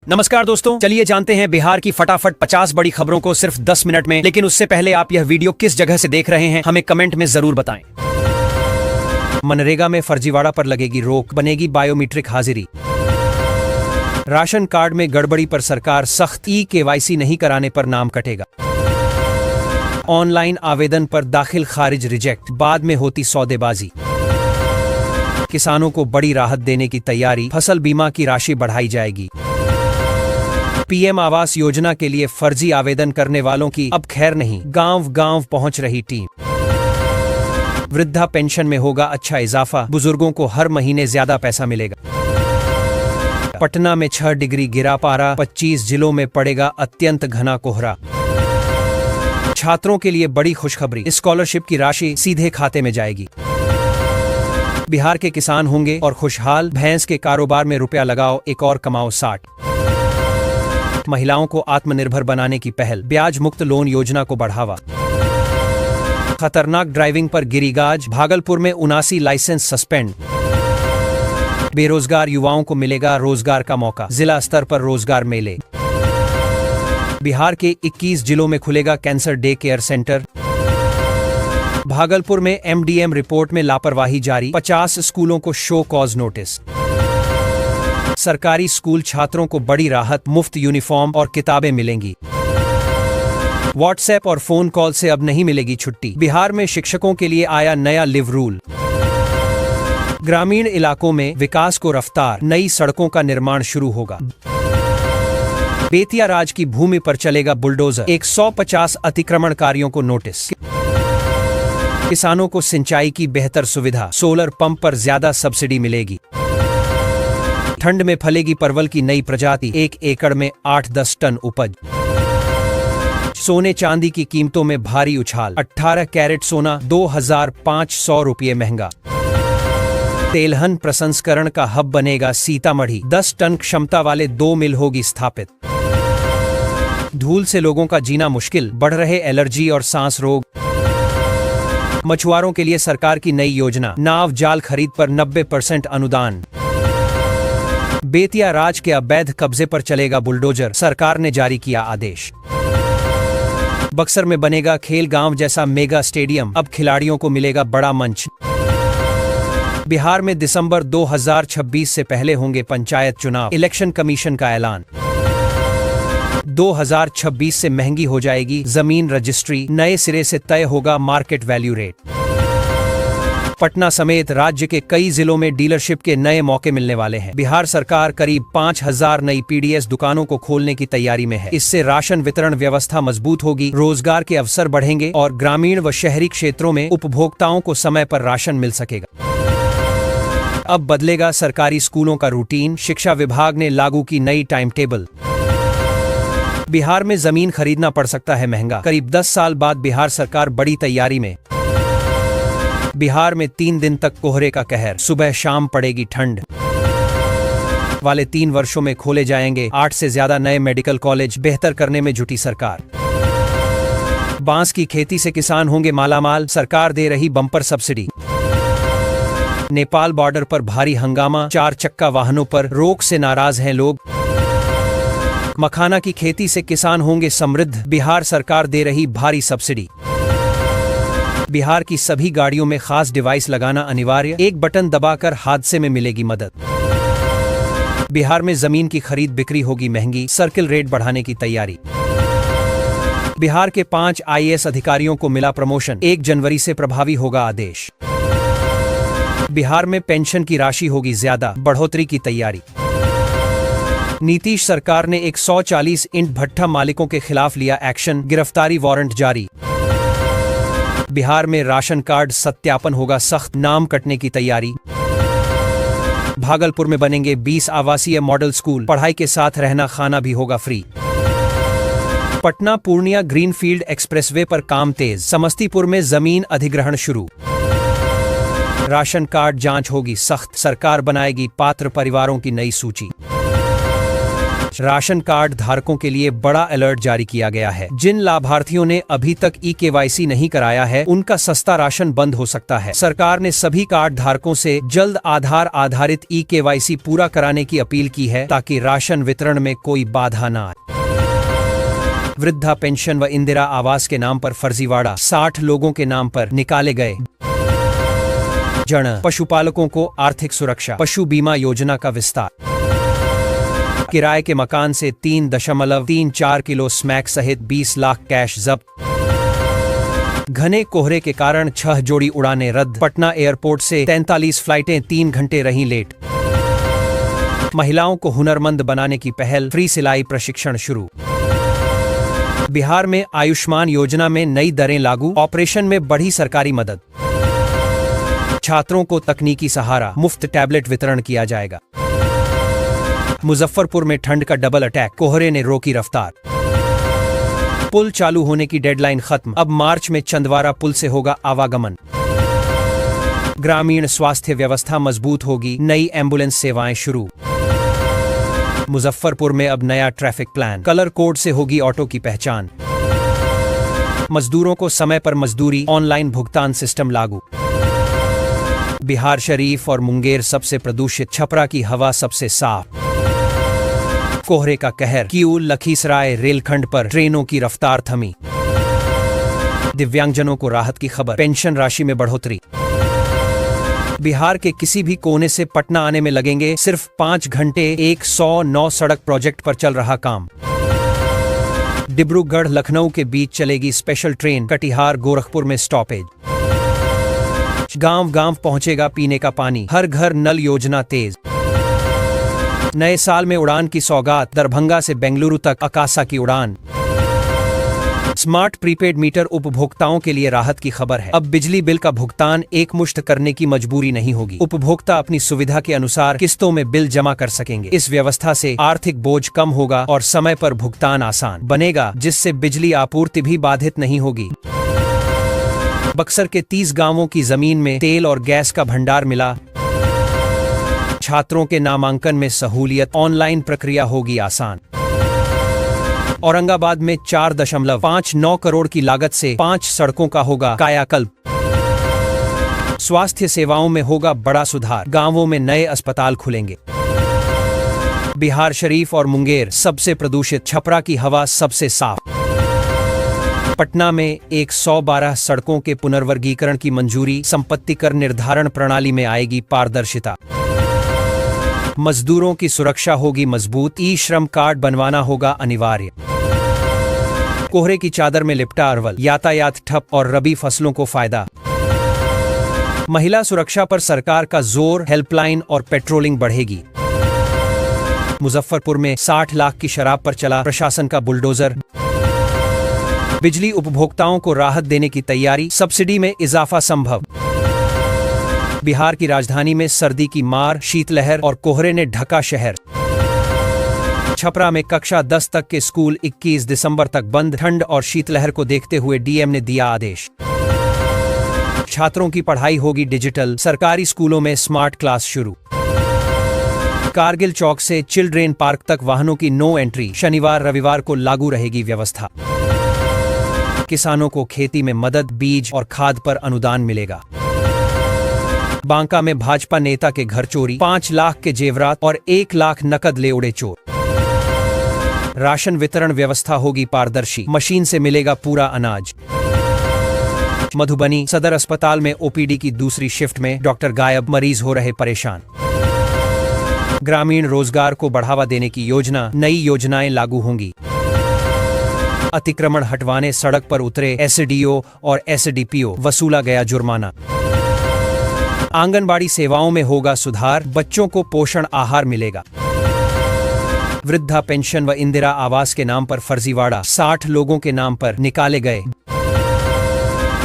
नमस्कार दोस्तों, चलिए जानते हैं बिहार की फटाफट 50 बड़ी खबरों को सिर्फ 10 मिनट में। लेकिन उससे पहले आप यह वीडियो किस जगह से देख रहे हैं हमें कमेंट में जरूर बताएं। मनरेगा में फर्जीवाड़ा पर लगेगी रोक, बनेगी बायोमीट्रिक हाजिरी। राशन कार्ड में गड़बड़ी पर सरकार सख्त, KYC नहीं कराने पर नाम कटेगा। ऑनलाइन आवेदन पर दाखिल खारिज रिजेक्ट, बाद में होती सौदेबाजी। किसानों को बड़ी राहत देने की तैयारी, फसल बीमा की राशि बढ़ाई जाएगी। PM आवास योजना के लिए फर्जी आवेदन करने वालों की अब खैर नहीं, गांव गांव पहुंच रही टीम। वृद्धा पेंशन में होगा अच्छा इजाफा, बुजुर्गों को हर महीने ज्यादा पैसा मिलेगा। पटना में 6 डिग्री गिरा पारा, 25 जिलों में पड़ेगा अत्यंत घना कोहरा। छात्रों के लिए बड़ी खुशखबरी, स्कॉलरशिप की राशि सीधे खाते में जाएगी। बिहार के किसान होंगे और खुशहाल, भैंस के कारोबार में रुपया लगाओ, एक और कमाओ 60। महिलाओं को आत्मनिर्भर बनाने की पहल, ब्याज मुक्त लोन योजना को बढ़ावा। खतरनाक ड्राइविंग पर गिरी गाज, भागलपुर में 79 लाइसेंस सस्पेंड। बेरोजगार युवाओं को मिलेगा रोजगार का मौका, जिला स्तर पर रोजगार मेले। बिहार के 21 जिलों में खुलेगा cancer day care centre. Bhagalpur में MDM रिपोर्ट में लापरवाही जारी, 50 स्कूलों को शो कॉज नोटिस। सरकारी स्कूल छात्रों को बड़ी राहत, मुफ्त यूनिफॉर्म और किताबें मिलेंगी। व्हाट्सएप और फोन कॉल से अब नहीं मिलेगी छुट्टी। बिहार में शिक्षकों के लिए आया नया लिव रूल। ग्रामीण इलाकों में विकास को रफ्तार, नई सड़कों का निर्माण शुरू होगा। बेतिया राज की भूमि पर चलेगा बुलडोजर, 150 अतिक्रमणकारियों को नोटिस। किसानों को सिंचाई की बेहतर सुविधा, सोलर पंप पर ज्यादा सब्सिडी मिलेगी। ठंड में फलेगी परवल की नई प्रजाति, 1 एकड़ में 8-10 टन उपज। सोने चांदी की कीमतों में भारी उछाल, 18 कैरेट सोना 2500 रुपये महंगा। तेलहन प्रसंस्करण का हब बनेगा सीतामढ़ी, 10 टन क्षमता वाले 2 मिल होगी स्थापित। धूल से लोगों का जीना मुश्किल, बढ़ रहे एलर्जी और सांस रोग। मछुआरों के लिए सरकार की नई योजना, नाव जाल खरीद पर 90% अनुदान। बेतिया राज के अवैध कब्जे पर चलेगा बुलडोजर, सरकार ने जारी किया आदेश। बक्सर में बनेगा खेल गांव जैसा मेगा स्टेडियम, अब खिलाड़ियों को मिलेगा बड़ा मंच। बिहार में दिसंबर 2026 से पहले होंगे पंचायत चुनाव, इलेक्शन कमीशन का ऐलान। 2026 से महंगी हो जाएगी जमीन रजिस्ट्री, नए सिरे से तय होगा मार्केट वैल्यू रेट। पटना समेत राज्य के कई जिलों में डीलरशिप के नए मौके मिलने वाले हैं। बिहार सरकार करीब 5000 नई PDS दुकानों को खोलने की तैयारी में है। इससे राशन वितरण व्यवस्था मजबूत होगी, रोजगार के अवसर बढ़ेंगे और ग्रामीण व शहरी क्षेत्रों में उपभोक्ताओं को समय पर राशन मिल सकेगा। अब बदलेगा सरकारी स्कूलों का रूटीन, शिक्षा विभाग ने लागू की नई टाइम टेबल। बिहार में जमीन खरीदना पड़ सकता है महंगा, करीब 10 साल बाद बिहार सरकार बड़ी तैयारी में। बिहार में 3 दिन तक कोहरे का कहर, सुबह शाम पड़ेगी ठंड। वाले 3 वर्षों में खोले जाएंगे 8 से ज्यादा नए मेडिकल कॉलेज, बेहतर करने में जुटी सरकार। बांस की खेती से किसान होंगे मालामाल, सरकार दे रही बम्पर सब्सिडी। नेपाल बॉर्डर पर भारी हंगामा, 4 चक्का वाहनों पर रोक से नाराज हैं लोग। मखाना की खेती से किसान होंगे समृद्ध, बिहार सरकार दे रही भारी सब्सिडी। बिहार की सभी गाड़ियों में खास डिवाइस लगाना अनिवार्य, एक बटन दबाकर हादसे में मिलेगी मदद। बिहार में जमीन की खरीद बिक्री होगी महंगी, सर्किल रेट बढ़ाने की तैयारी। बिहार के 5 IAS अधिकारियों को मिला प्रमोशन, 1 जनवरी से प्रभावी होगा आदेश। बिहार में पेंशन की राशि होगी ज्यादा, बढ़ोतरी की तैयारी। नीतीश सरकार ने 140 ईंट भट्ठा मालिकों के खिलाफ लिया एक्शन, गिरफ्तारी वारंट जारी। बिहार में राशन कार्ड सत्यापन होगा सख्त, नाम कटने की तैयारी। भागलपुर में बनेंगे 20 आवासीय मॉडल स्कूल, पढ़ाई के साथ रहना खाना भी होगा free. Patna Purnia greenfield expressway पर काम तेज, समस्तीपुर में जमीन अधिग्रहण शुरू। राशन कार्ड जांच होगी सख्त, सरकार बनाएगी पात्र परिवारों की नई सूची। राशन कार्ड धारकों के लिए बड़ा अलर्ट जारी किया गया है। जिन लाभार्थियों ने अभी तक ई-केवाईसी नहीं कराया है, उनका सस्ता राशन बंद हो सकता है। सरकार ने सभी कार्ड धारकों से जल्द आधार आधारित ई-केवाईसी पूरा कराने की अपील की है, ताकि राशन वितरण में कोई बाधा न आए। वृद्धा पेंशन व इंदिरा आवास के नाम पर फर्जीवाड़ा, 60 लोगों के नाम पर निकाले गए जन। पशुपालकों को आर्थिक सुरक्षा, पशु बीमा योजना का विस्तार। किराए के मकान से 3.34 किलो स्मैक सहित 20 लाख कैश जब्त। घने कोहरे के कारण 6 जोड़ी उड़ानें रद्द। पटना एयरपोर्ट से 43 फ्लाइटें 3 घंटे रहीं लेट। महिलाओं को हुनरमंद बनाने की पहल, फ्री सिलाई प्रशिक्षण शुरू। बिहार में आयुष्मान योजना में नई दरें लागू, ऑपरेशन में बढ़ी सरकारी मदद। छात्रों को तकनीकी सहारा, मुफ्त टैबलेट वितरण किया जाएगा। मुजफ्फरपुर में ठंड का डबल अटैक, कोहरे ने रोकी रफ्तार। पुल चालू होने की डेडलाइन खत्म, अब मार्च में चंदवारा पुल से होगा आवागमन। ग्रामीण स्वास्थ्य व्यवस्था मजबूत होगी, नई एम्बुलेंस सेवाएं शुरू। मुजफ्फरपुर में अब नया ट्रैफिक प्लान, कलर कोड से होगी ऑटो की पहचान। मजदूरों को समय पर मजदूरी, ऑनलाइन भुगतान सिस्टम लागू। बिहार शरीफ और मुंगेर सबसे प्रदूषित, छपरा की हवा सबसे साफ। कोहरे का कहर, किऊल लखीसराय रेलखंड पर ट्रेनों की रफ्तार थमी। दिव्यांगजनों को राहत की खबर, पेंशन राशि में बढ़ोतरी। बिहार के किसी भी कोने से पटना आने में लगेंगे सिर्फ 5 घंटे। 109 सड़क प्रोजेक्ट पर चल रहा काम। डिब्रूगढ़ लखनऊ के बीच चलेगी स्पेशल ट्रेन, कटिहार गोरखपुर में स्टॉपेज। गांव गांव पहुंचेगा पीने का पानी, हर घर नल योजना तेज। नए साल में उड़ान की सौगात, दरभंगा से बेंगलुरु तक अकासा की उड़ान। स्मार्ट प्रीपेड मीटर उपभोक्ताओं के लिए राहत की खबर है। अब बिजली बिल का भुगतान एकमुश्त करने की मजबूरी नहीं होगी। उपभोक्ता अपनी सुविधा के अनुसार किस्तों में बिल जमा कर सकेंगे। इस व्यवस्था से आर्थिक बोझ कम होगा और समय पर भुगतान आसान बनेगा, जिससे बिजली आपूर्ति भी बाधित नहीं होगी। बक्सर के 30 गांवों की जमीन में तेल और गैस का भंडार मिला। छात्रों के नामांकन में सहूलियत, ऑनलाइन प्रक्रिया होगी आसान। औरंगाबाद में 4.59 करोड़ की लागत से 5 सड़कों का होगा कायाकल्प। स्वास्थ्य सेवाओं में होगा बड़ा सुधार, गांवों में नए अस्पताल खुलेंगे। बिहार शरीफ और मुंगेर सबसे प्रदूषित, छपरा की हवा सबसे साफ। पटना में 112 सड़कों के पुनर्वर्गीकरण की मंजूरी, संपत्ति कर निर्धारण प्रणाली में आएगी पारदर्शिता। मजदूरों की सुरक्षा होगी मजबूत, ई श्रम कार्ड बनवाना होगा अनिवार्य। कोहरे की चादर में लिपटा अरवल, यातायात ठप और रबी फसलों को फायदा। महिला सुरक्षा पर सरकार का जोर, हेल्पलाइन और पेट्रोलिंग बढ़ेगी। मुजफ्फरपुर में 60 लाख की शराब पर चला प्रशासन का बुलडोजर। बिजली उपभोक्ताओं को राहत देने की तैयारी, सब्सिडी में इजाफा संभव। बिहार की राजधानी में सर्दी की मार, शीतलहर और कोहरे ने ढका शहर। छपरा में कक्षा 10 तक के स्कूल 21 दिसंबर तक बंद, ठंड और शीतलहर को देखते हुए डीएम ने दिया आदेश। छात्रों की पढ़ाई होगी डिजिटल, सरकारी स्कूलों में स्मार्ट क्लास शुरू। कारगिल चौक से चिल्ड्रेन पार्क तक वाहनों की नो एंट्री, शनिवार रविवार को लागू रहेगी व्यवस्था। किसानों को खेती में मदद, बीज और खाद पर अनुदान मिलेगा। बांका में भाजपा नेता के घर चोरी, 5 लाख के जेवरात और 1 लाख नकद ले उड़े चोर। राशन वितरण व्यवस्था होगी पारदर्शी, मशीन से मिलेगा पूरा अनाज। मधुबनी सदर अस्पताल में ओपीडी की दूसरी शिफ्ट में डॉक्टर गायब, मरीज हो रहे परेशान। ग्रामीण रोजगार को बढ़ावा देने की योजना, नई योजनाएं लागू होंगी। अतिक्रमण हटवाने सड़क पर उतरे एसडीओ और एसडीपीओ, वसूला गया जुर्माना। आंगनबाड़ी सेवाओं में होगा सुधार, बच्चों को पोषण आहार मिलेगा। वृद्धा पेंशन व इंदिरा आवास के नाम पर फर्जीवाड़ा, 60 लोगों के नाम पर निकाले गए